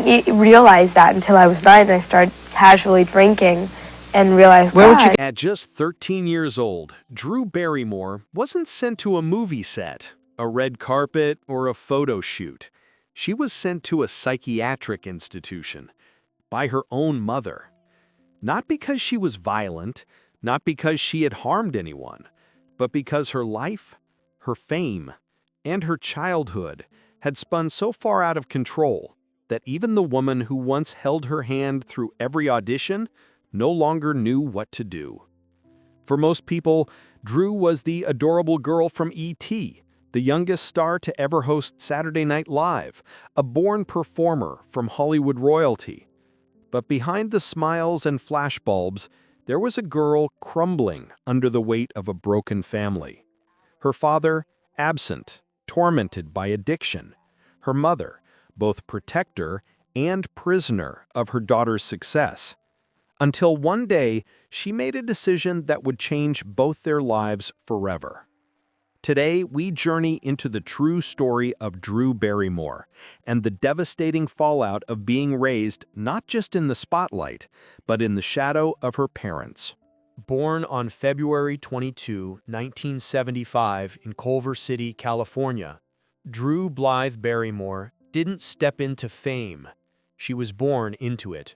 didn't realize that until I was 9 and I started casually drinking and realized, God. At just 13 years old, Drew Barrymore wasn't sent to a movie set, a red carpet, or a photo shoot. She was sent to a psychiatric institution by her own mother. Not because she was violent, not because she had harmed anyone, but because her life, her fame, and her childhood had spun so far out of control that even the woman who once held her hand through every audition no longer knew what to do. For most people, Drew was the adorable girl from E.T., the youngest star to ever host Saturday Night Live, a born performer from Hollywood royalty. But behind the smiles and flashbulbs, there was a girl crumbling under the weight of a broken family. Her father, absent, tormented by addiction. Her mother, both protector and prisoner of her daughter's success. Until one day, she made a decision that would change both their lives forever. Today, we journey into the true story of Drew Barrymore and the devastating fallout of being raised not just in the spotlight, but in the shadow of her parents. Born on February 22, 1975 in Culver City, California, Drew Blythe Barrymore didn't step into fame. She was born into it.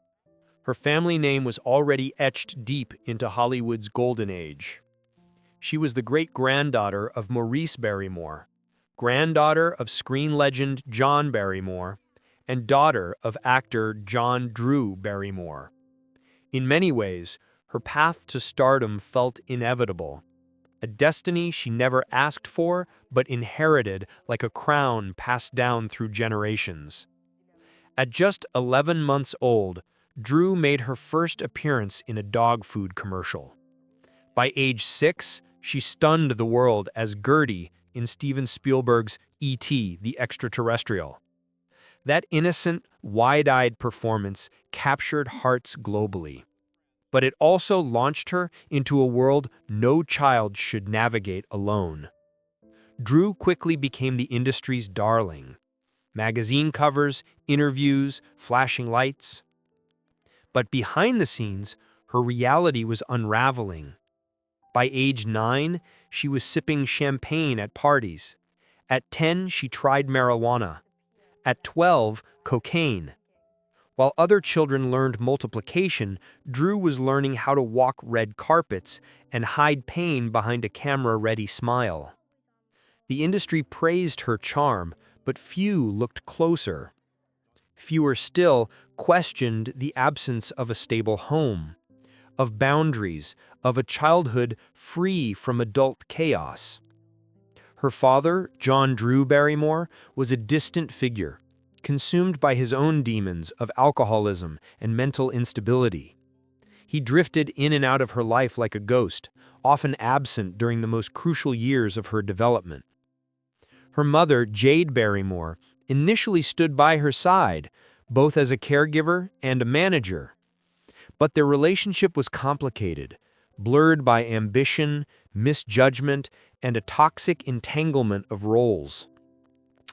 Her family name was already etched deep into Hollywood's golden age. She was the great-granddaughter of Maurice Barrymore, granddaughter of screen legend John Barrymore, and daughter of actor John Drew Barrymore. In many ways, her path to stardom felt inevitable, a destiny she never asked for but inherited like a crown passed down through generations. At just 11 months old, Drew made her first appearance in a dog food commercial. By age 6, she stunned the world as Gertie in Steven Spielberg's E.T. the Extraterrestrial. That innocent, wide-eyed performance captured hearts globally. But it also launched her into a world no child should navigate alone. Drew quickly became the industry's darling. Magazine covers, interviews, flashing lights. But behind the scenes, her reality was unraveling. By age 9, she was sipping champagne at parties. At 10, she tried marijuana. At 12, cocaine. While other children learned multiplication, Drew was learning how to walk red carpets and hide pain behind a camera-ready smile. The industry praised her charm, but few looked closer. Fewer still questioned the absence of a stable home, of boundaries, of a childhood free from adult chaos. Her father, John Drew Barrymore, was a distant figure, consumed by his own demons of alcoholism and mental instability. He drifted in and out of her life like a ghost, often absent during the most crucial years of her development. Her mother, Jade Barrymore, initially stood by her side, both as a caregiver and a manager. But their relationship was complicated, blurred by ambition, misjudgment, and a toxic entanglement of roles.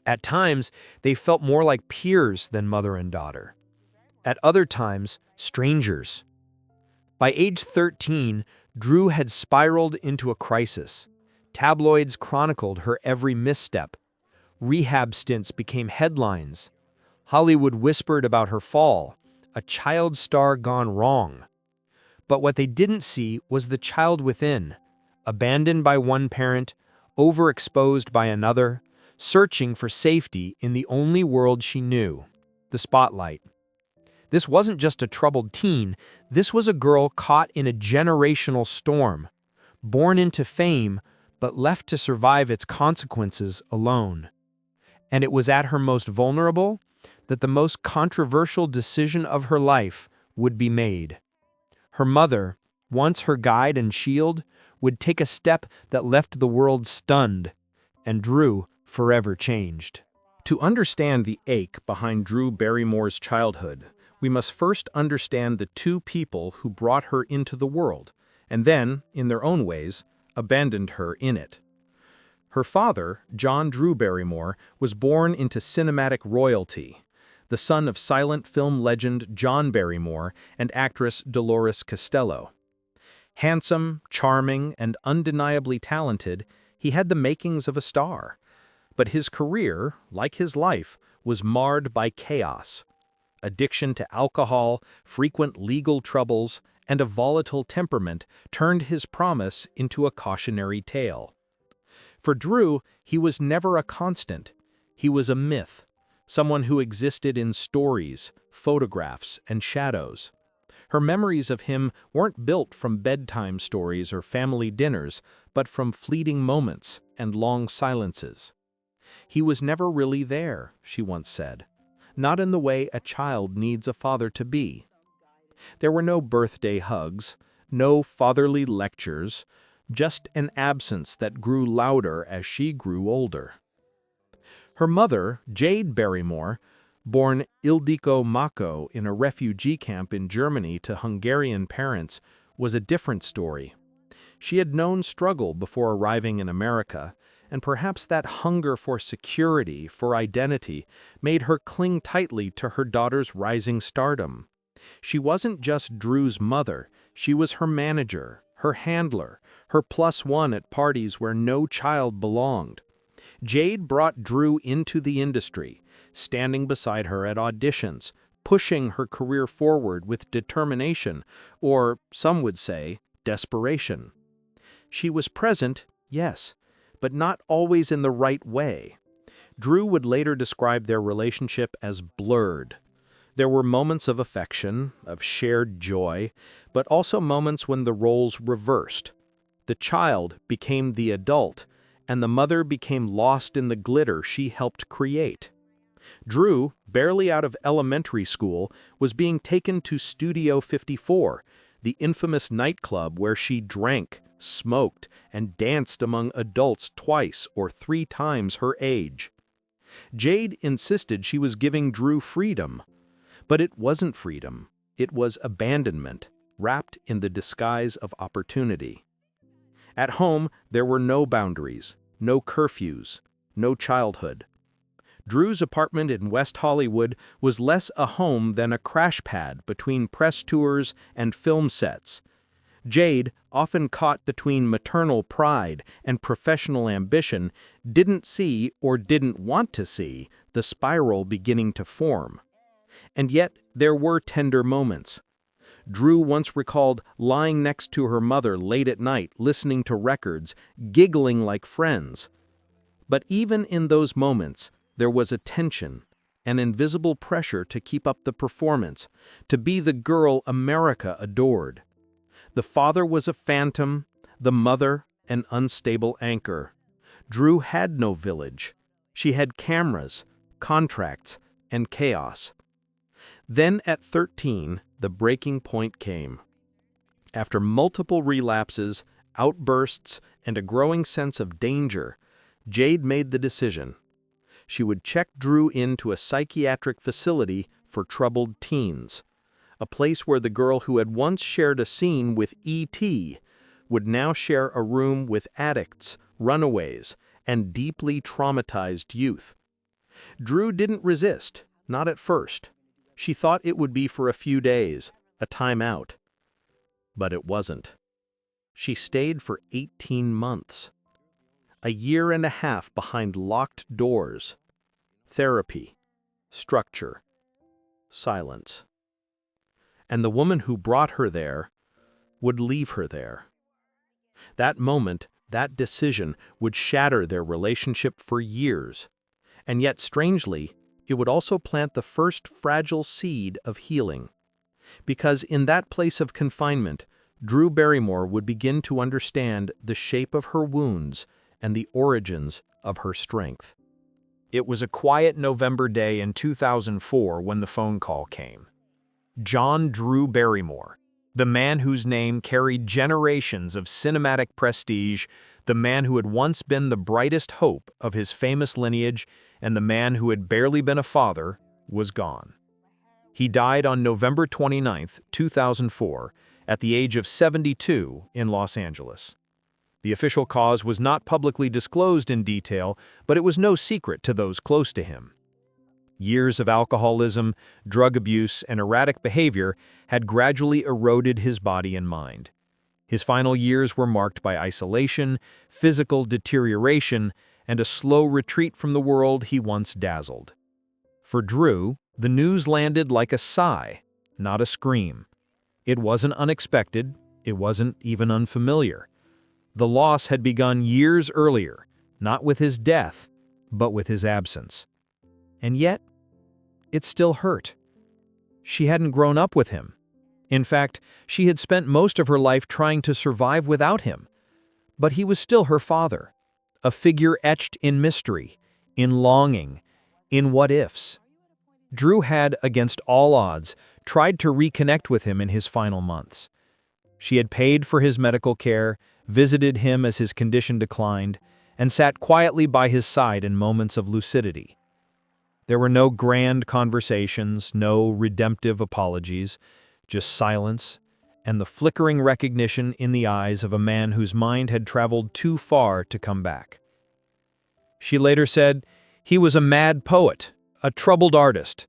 At times, they felt more like peers than mother and daughter. At other times, strangers. By age 13, Drew had spiraled into a crisis. Tabloids chronicled her every misstep. Rehab stints became headlines. Hollywood whispered about her fall, a child star gone wrong. But what they didn't see was the child within, abandoned by one parent, overexposed by another, searching for safety in the only world she knew, the spotlight. This wasn't just a troubled teen, this was a girl caught in a generational storm, born into fame, but left to survive its consequences alone. And it was at her most vulnerable that the most controversial decision of her life would be made. Her mother, once her guide and shield, would take a step that left the world stunned, and Drew forever changed. To understand the ache behind Drew Barrymore's childhood, we must first understand the two people who brought her into the world, and then, in their own ways, abandoned her in it. Her father, John Drew Barrymore, was born into cinematic royalty. the son of silent film legend John Barrymore and actress Dolores Costello. Handsome, charming, and undeniably talented, he had the makings of a star. But his career, like his life, was marred by chaos. Addiction to alcohol, frequent legal troubles, and a volatile temperament turned his promise into a cautionary tale. For Drew, he was never a constant. He was a myth, someone who existed in stories, photographs, and shadows. Her memories of him weren't built from bedtime stories or family dinners, but from fleeting moments and long silences. He was never really there, she once said, not in the way a child needs a father to be. There were no birthday hugs, no fatherly lectures, just an absence that grew louder as she grew older. Her mother, Jade Barrymore, born Ildiko Mako in a refugee camp in Germany to Hungarian parents, was a different story. She had known struggle before arriving in America, and perhaps that hunger for security, for identity, made her cling tightly to her daughter's rising stardom. She wasn't just Drew's mother, she was her manager, her handler, her +1 at parties where no child belonged. Jade brought Drew into the industry, standing beside her at auditions, pushing her career forward with determination, or, some would say, desperation. She was present, yes, but not always in the right way. Drew would later describe their relationship as blurred. There were moments of affection, of shared joy, but also moments when the roles reversed. The child became the adult, and the mother became lost in the glitter she helped create. Drew, barely out of elementary school, was being taken to Studio 54, the infamous nightclub where she drank, smoked, and danced among adults 2 or 3 times her age. Jade insisted she was giving Drew freedom. But it wasn't freedom, it was abandonment, wrapped in the disguise of opportunity. At home, there were no boundaries, no curfews, no childhood. Drew's apartment in West Hollywood was less a home than a crash pad between press tours and film sets. Jade, often caught between maternal pride and professional ambition, didn't see or didn't want to see the spiral beginning to form. And yet, there were tender moments. Drew once recalled lying next to her mother late at night, listening to records, giggling like friends. But even in those moments, there was a tension, an invisible pressure to keep up the performance, to be the girl America adored. The father was a phantom, the mother an unstable anchor. Drew had no village. She had cameras, contracts, and chaos. Then at 13, the breaking point came. After multiple relapses, outbursts, and a growing sense of danger, Jade made the decision. She would check Drew into a psychiatric facility for troubled teens, a place where the girl who had once shared a scene with E.T. would now share a room with addicts, runaways, and deeply traumatized youth. Drew didn't resist, not at first. She thought it would be for a few days, a time out. But it wasn't. She stayed for 18 months. A year and a half behind locked doors. Therapy, structure, silence. And the woman who brought her there would leave her there. That moment, that decision, would shatter their relationship for years. And yet, strangely, it would also plant the first fragile seed of healing. Because in that place of confinement, Drew Barrymore would begin to understand the shape of her wounds and the origins of her strength. It was a quiet November day in 2004 when the phone call came. John Drew Barrymore, the man whose name carried generations of cinematic prestige, the man who had once been the brightest hope of his famous lineage, and the man who had barely been a father, was gone. He died on November 29, 2004, at the age of 72 in Los Angeles. The official cause was not publicly disclosed in detail, but it was no secret to those close to him. Years of alcoholism, drug abuse, and erratic behavior had gradually eroded his body and mind. His final years were marked by isolation, physical deterioration, and a slow retreat from the world he once dazzled. For Drew, the news landed like a sigh, not a scream. It wasn't unexpected, it wasn't even unfamiliar. The loss had begun years earlier, not with his death, but with his absence. And yet, it still hurt. She hadn't grown up with him. In fact, she had spent most of her life trying to survive without him. But he was still her father, a figure etched in mystery, in longing, in what-ifs. Drew had, against all odds, tried to reconnect with him in his final months. She had paid for his medical care, visited him as his condition declined, and sat quietly by his side in moments of lucidity. There were no grand conversations, no redemptive apologies, just silence and the flickering recognition in the eyes of a man whose mind had traveled too far to come back. She later said, "He was a mad poet, a troubled artist.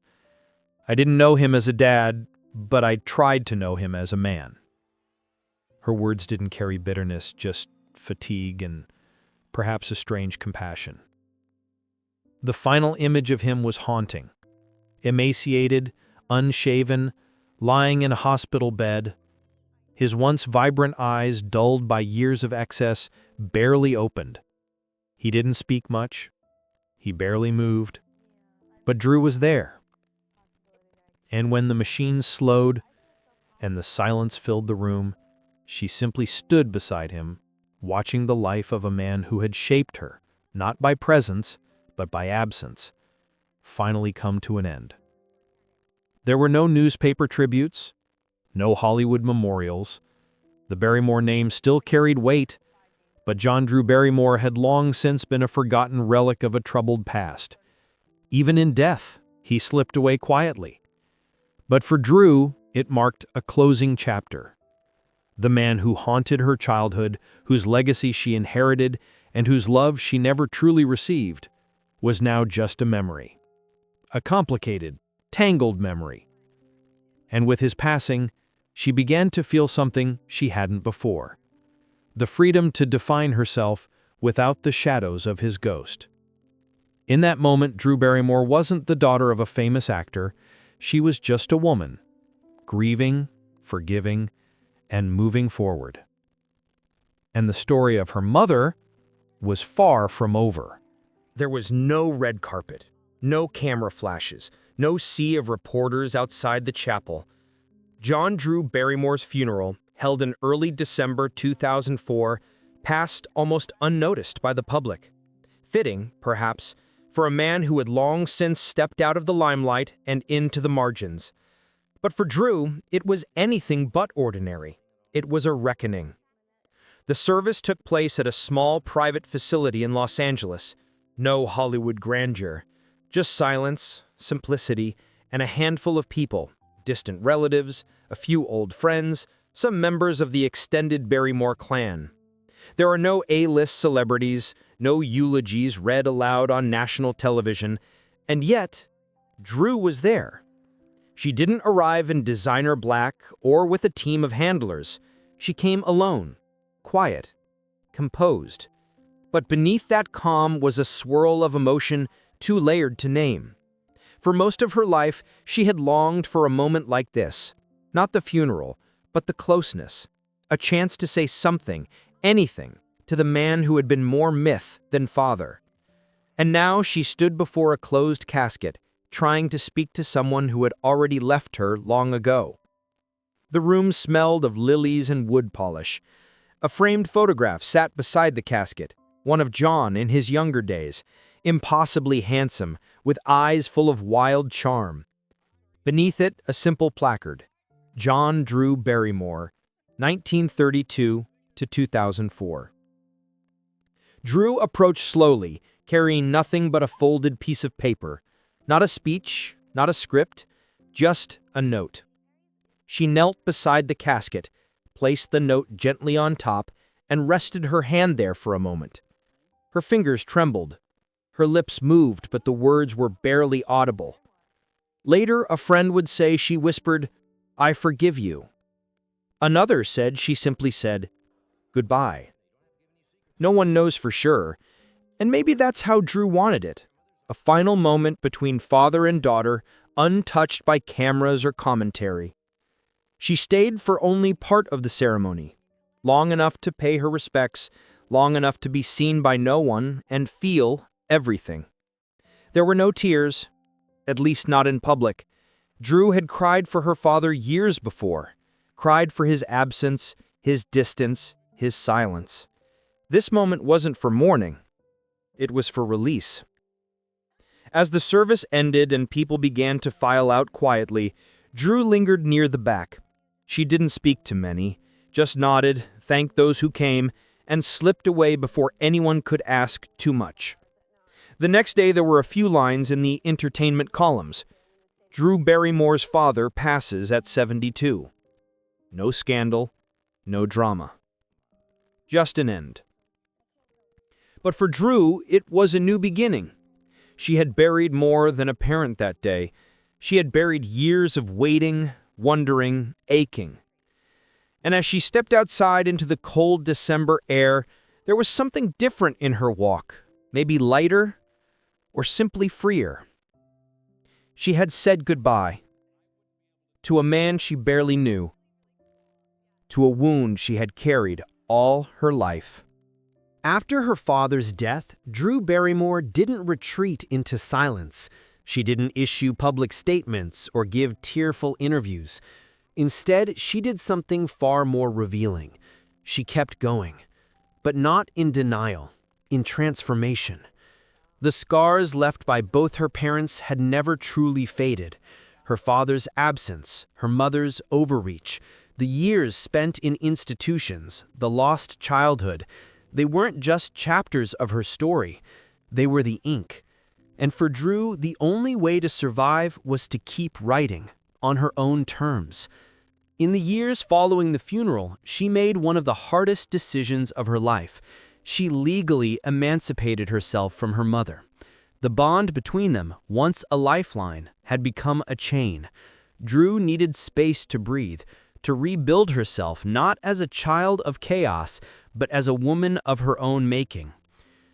I didn't know him as a dad, but I tried to know him as a man." Her words didn't carry bitterness, just fatigue and perhaps a strange compassion. The final image of him was haunting. Emaciated, unshaven, lying in a hospital bed, his once vibrant eyes, dulled by years of excess, barely opened. He didn't speak much. He barely moved. But Drew was there. And when the machines slowed and the silence filled the room, she simply stood beside him, watching the life of a man who had shaped her, not by presence, but by absence, finally come to an end. There were no newspaper tributes, no Hollywood memorials. The Barrymore name still carried weight, but John Drew Barrymore had long since been a forgotten relic of a troubled past. Even in death, he slipped away quietly. But for Drew, it marked a closing chapter. The man who haunted her childhood, whose legacy she inherited, and whose love she never truly received, was now just a memory. A complicated, tangled memory. And with his passing, she began to feel something she hadn't before. The freedom to define herself without the shadows of his ghost. In that moment, Drew Barrymore wasn't the daughter of a famous actor. She was just a woman, grieving, forgiving, and moving forward. And the story of her mother was far from over. There was no red carpet, no camera flashes, no sea of reporters outside the chapel. John Drew Barrymore's funeral, held in early December 2004, passed almost unnoticed by the public. Fitting, perhaps, for a man who had long since stepped out of the limelight and into the margins. But for Drew, it was anything but ordinary. It was a reckoning. The service took place at a small private facility in Los Angeles. No Hollywood grandeur, just silence, simplicity, and a handful of people, distant relatives, a few old friends, some members of the extended Barrymore clan. There are no A-list celebrities, no eulogies read aloud on national television, and yet, Drew was there. She didn't arrive in designer black or with a team of handlers. She came alone, quiet, composed. But beneath that calm was a swirl of emotion too layered to name. For most of her life, she had longed for a moment like this. Not the funeral, but the closeness. A chance to say something, anything, to the man who had been more myth than father. And now she stood before a closed casket, trying to speak to someone who had already left her long ago. The room smelled of lilies and wood polish. A framed photograph sat beside the casket, one of John in his younger days, impossibly handsome, with eyes full of wild charm. Beneath it, a simple placard, John Drew Barrymore, 1932 to 2004. Drew approached slowly, carrying nothing but a folded piece of paper. Not a speech, not a script, just a note. She knelt beside the casket, placed the note gently on top, and rested her hand there for a moment. Her fingers trembled. Her lips moved, but the words were barely audible. Later, a friend would say she whispered, "I forgive you." Another said she simply said, "Goodbye." No one knows for sure, and maybe that's how Drew wanted it. A final moment between father and daughter, untouched by cameras or commentary. She stayed for only part of the ceremony, long enough to pay her respects, long enough to be seen by no one and feel everything. There were no tears, at least not in public. Drew had cried for her father years before, cried for his absence, his distance, his silence. This moment wasn't for mourning. It was for release. As the service ended and people began to file out quietly, Drew lingered near the back. She didn't speak to many, just nodded, thanked those who came, and slipped away before anyone could ask too much. The next day there were a few lines in the entertainment columns. Drew Barrymore's father passes at 72. No scandal, no drama. Just an end. But for Drew, it was a new beginning. She had buried more than a parent that day. She had buried years of waiting, wondering, aching. And as she stepped outside into the cold December air, there was something different in her walk, maybe lighter or simply freer. She had said goodbye to a man she barely knew, to a wound she had carried all her life. After her father's death, Drew Barrymore didn't retreat into silence. She didn't issue public statements or give tearful interviews. Instead, she did something far more revealing. She kept going, but not in denial, in transformation. The scars left by both her parents had never truly faded. Her father's absence, her mother's overreach, the years spent in institutions, the lost childhood, they weren't just chapters of her story. They were the ink. And for Drew, the only way to survive was to keep writing, on her own terms. In the years following the funeral, she made one of the hardest decisions of her life. She legally emancipated herself from her mother. The bond between them, once a lifeline, had become a chain. Drew needed space to breathe, to rebuild herself not as a child of chaos, but as a woman of her own making.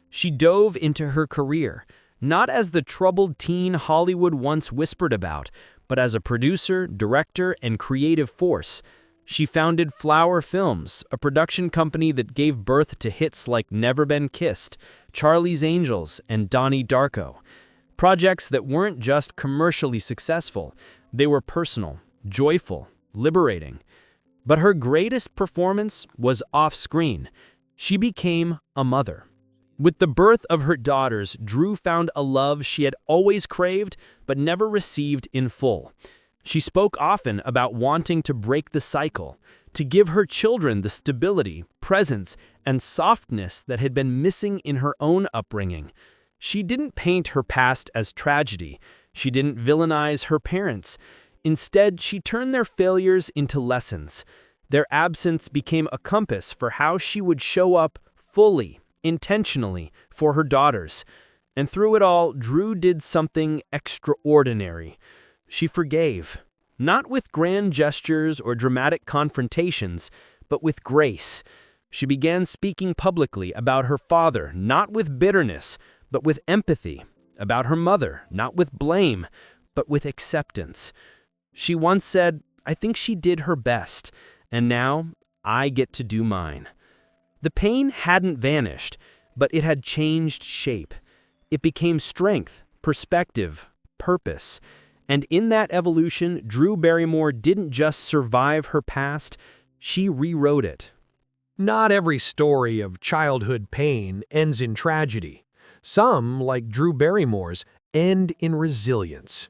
She dove into her career, not as the troubled teen Hollywood once whispered about, but as a producer, director, and creative force. She founded Flower Films, a production company that gave birth to hits like Never Been Kissed, Charlie's Angels, and Donnie Darko. Projects that weren't just commercially successful, they were personal, joyful, liberating. But her greatest performance was off-screen. She became a mother. With the birth of her daughters, Drew found a love she had always craved but never received in full. She spoke often about wanting to break the cycle, to give her children the stability, presence, and softness that had been missing in her own upbringing. She didn't paint her past as tragedy. She didn't villainize her parents. Instead, she turned their failures into lessons. Their absence became a compass for how she would show up fully, intentionally, for her daughters. And through it all, Drew did something extraordinary. She forgave, not with grand gestures or dramatic confrontations, but with grace. She began speaking publicly about her father, not with bitterness, but with empathy, about her mother, not with blame, but with acceptance. She once said, "I think she did her best, and now I get to do mine." The pain hadn't vanished, but it had changed shape. It became strength, perspective, purpose. And in that evolution, Drew Barrymore didn't just survive her past, she rewrote it. Not every story of childhood pain ends in tragedy. Some, like Drew Barrymore's, end in resilience.